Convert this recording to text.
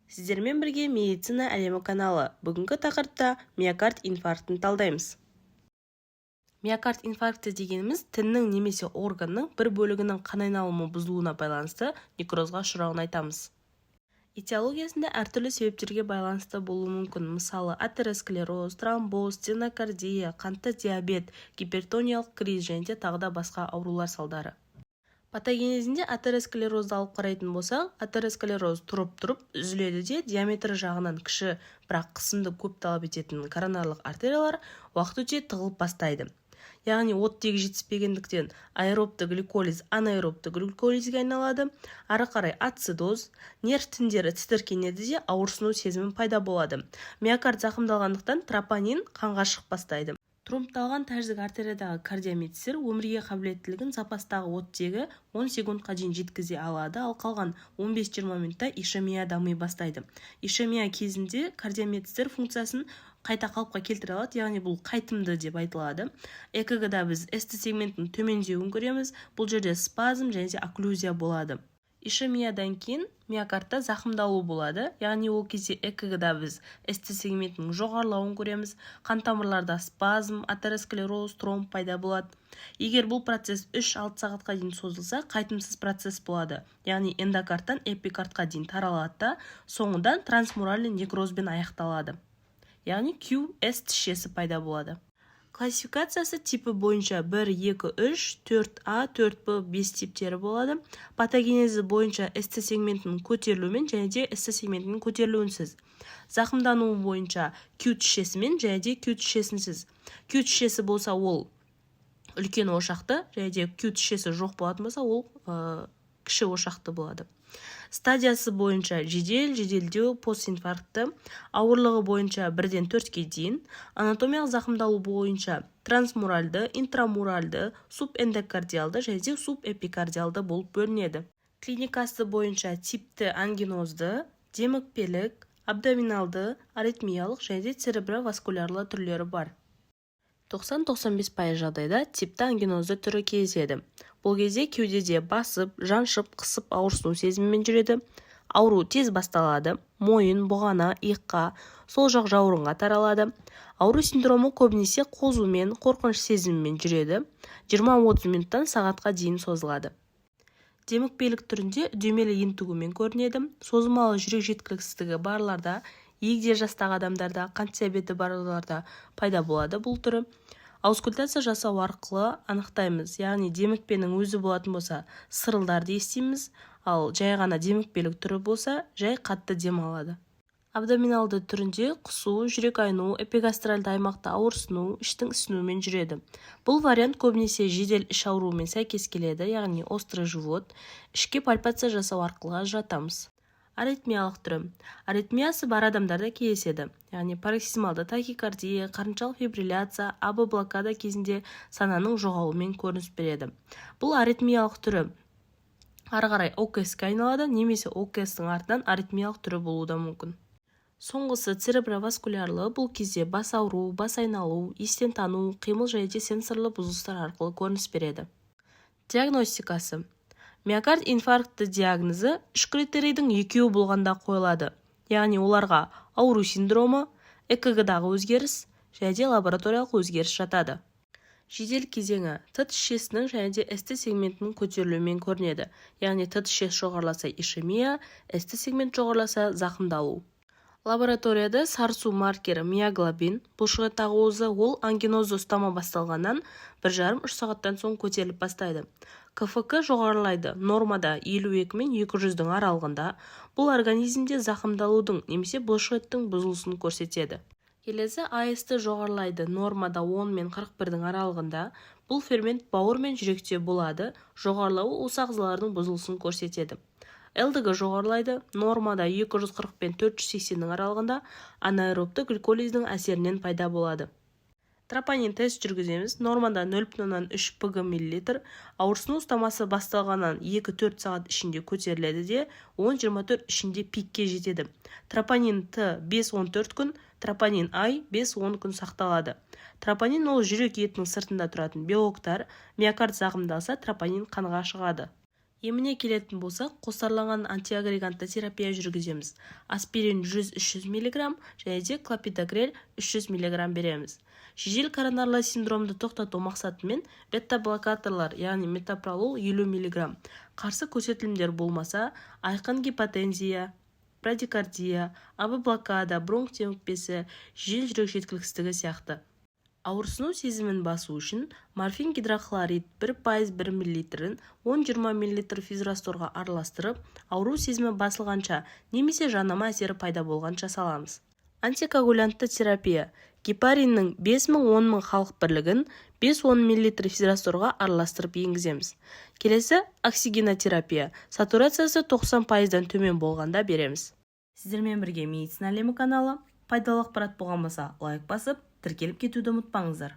Сіздермен бірге медицина әлемі каналы. Бүгінгі тақырыпта миокард инфарктін талдаймыз. Миокард инфаркті дегеніміз тіннің немесе органның бір бөлігінің қан айналымы бұзылуына байланысты некрозға ұшырауын айтамыз. Этиологиясында әртүрлі себептерге байланысты болуы мүмкін. Мысалы, атеросклероз, тромбоз, стенокардия, қантты диабет, гипертониялық криз және тағы да басқа аурулар салдары. Патогенезінде атеросклерозды алып қарайтын болсақ, атеросклероз тұрып үзіледі де диаметрі жағынан кіші, бірақ қысымды көп талап ететін коронарлық артериялар уақыт өте тығылып бастайды. Яғни оттегі жетіспегендіктен аэробты гликолиз анаэробты гликолизге айналады, ары қарай ацидоз, нерв тіндері тітіркенеді де ауырсыну сезімі пайда болады. Миокард зақымдалғандықтан тропонин қанға шығып бастайды. Тромбталған тәждік артериядағы кардиометстер өмірге қабілеттілігін запастағы оттегі 10 секундқа дейін жеткізе алады, ал қалған 15-20 минутта ишемия дами бастайды. Ишемия кезінде кардиометстер функциясын қайта қалыпқа келтіре алады, яғни бұл қайтымды деп айтылады. ЭКГ-да біз ST сегментінің төмендеуін көреміз, бұл жерде спазм және окклюзия болады. Ишемиядан кейін миокардта зақымдалу болады, яғни ол кезде ЭКГ-да біз ST сегментінің жоғарылауын көреміз, қан тамырларда спазм, атеросклероз, тромб пайда болады. Егер бұл процесс 3-6 сағатқа дейін созылса, қайтымсыз процесс болады, яғни эндокардтан эпикардқа дейін таралады да, соңында трансмуральный некрозбен аяқталады, яғни QS тішесі пайда болады. Классификациясы типі бойынша 1, 2, 3, 4А, 4Б, 5 типтері болады. Патогенезі бойынша ST сегментінің көтерілуімен және де ST сегментінің көтерілуінсіз. Зақымдануы бойынша Q тішесімен және де Q тішесінсіз. Q тішесі болса ол үлкен ошақты, және де Q тішесі жоқ болатын болса ол кіші ошақты болады. Стадиясы бойынша жеделдеу, постинфарктті, ауырлығы бойынша 1-ден 4-ке дейін, анатомиялық зақымдалу бойынша трансмуральды, интрамуральды, субэндокардиалды және субэпикардиалды болып бөлінеді. Клиникасы бойынша типті ангинозды, демікпелік, абдоминалды, аритмиялық және цереброваскулярлы түрлері бар. 90-95% жағдайда типті ангинозды түрі кездеседі. Бұл кезде кеудеде басып, жаншып, қысып ауырсыну сезімімен жүреді. Ауру тез басталады, мойын, бұғана, иыққа, сол жақ жауырынға таралады. Ауру синдромы көбінесе қозумен, қорқыныш сезімімен жүреді. 20-30 минуттан сағатқа дейін созылады. Демікпелік түрінде үдемелі ентігумен көрінеді. Созылмалы жүрек жеткіліксіздігі барларда, егде жастағы адамдарда, қант диабеті барларда пайда болады бұл түрі. Аускультация жасау арқылы анықтаймыз, яғни демікпенің өзі болатын болса, сырылдарды естиміз, ал жай ғана демікпелік түрі болса, жай қатты дем алады. Абдоминалды түрінде құсу, жүрек айну, эпигастральды аймақта ауырсыну, іштің ісінумен жүреді. Бұл вариант көбінесе жедел іш ауруымен сәйкес келеді, яғни острый живот. Ішке пальпация жасау арқылы ажыратамыз. Аритмиялық түрі. Аритмиясы бар адамдарда кездеседі, яғни пароксизмалды тахикардия, қарыншалық фибрилляция, АБ блокада кезінде сананың жоғалуымен көрініс береді. Бұл аритмиялық түрі ары қарай ОКС-ке айналады, немесе ОКС-тың артынан аритмиялық түрі болуы да мүмкін. Соңғысы цереброваскулярлы, бұл кезде бас ауру, бас айналу, естен тану, қимыл және сенсорлы бұзылыстар арқылы көрініс береді. Диагностикасы. Миокард инфаркті диагнозы 3 критерийдің екеуі болғанда қойылады. Яғни оларға ауру синдромы, ЭКГ-дағы өзгеріс және лабораториялық өзгеріс жатады. Жедел кезеңі Т тішесінің және ST сегментінің көтерілуімен көрінеді. Яғни Т тішес жоғарыласа ишемия, ST сегмент жоғарыласа зақымдалу. Лабораторияда сарысу маркері миоглобин, бұлшықеттағы уызы ол ангинозды ұстама басталғаннан 1,5-3 сағаттан соң көтеріліп бастайды. КФК жоғарылайды, нормада 52 мен 200-дің аралығында. Бұл организмде зақымдалудың немесе бұлшықеттің бұзылысын көрсетеді. Келесі АСТ жоғарылайды, нормада 10 мен 41-дің аралығында. Бұл фермент бауыр мен жүректе болады, жоғарылауы уыс ағзаларының бұзылысын көрсетеді. ЛДГ жоғарылайды, нормада 240 пен 480-дің аралығында, анаэробты гликолиздің әсерінен пайда болады. Тропонин тест жүргіземіз, нормада 0,3 пг мл, ауырсыну ұстамасы басталғаннан 2-4 сағат ішінде көтеріледі де 10-24 ішінде пикке жетеді. Тропонин Т 5-14 күн, тропонин I 5-10 күн сақталады. Тропонин ол жүрек етінің сыртында тұратын белоктар, миокард зақымдалса тропонин қанға шығады. Еміне келетін болсақ, қосарланған антиагрегантты терапия жүргіземіз. Аспирин 100-300 мг және де клопидогрел 300 мг береміз. Жедел коронарлы синдромды тоқтату мақсатымен бета-блокаторлар, яғни метопролол 50 мг. Қарсы көрсетілімдер болмаса, айқын гипотензия, брадикардия, абблокада, бронх демікпесі, жедел жүрек жеткіліксіздігі сияқты. Ауырсыну сезімін басу үшін морфин гидрохлорид 1% 1 мл 10-20 мл физрасторға араластырып, ауру сезімі басылғанша немесе жанама әсері пайда болғанша саламыз. Антикоагулянтты терапия. Гепариннің 5000-10 000 халық бірлігін 5-10 мл физрасторға араластырып енгіземіз. Келесі оксигенотерапия. Сатурациясы 90%-дан төмен болғанда береміз. Сіздермен бірге медицина әлемі каналы. Пайдалы ақпарат болған болса, лайк басып, тіркеліп кетуді ұмытпаңыздар.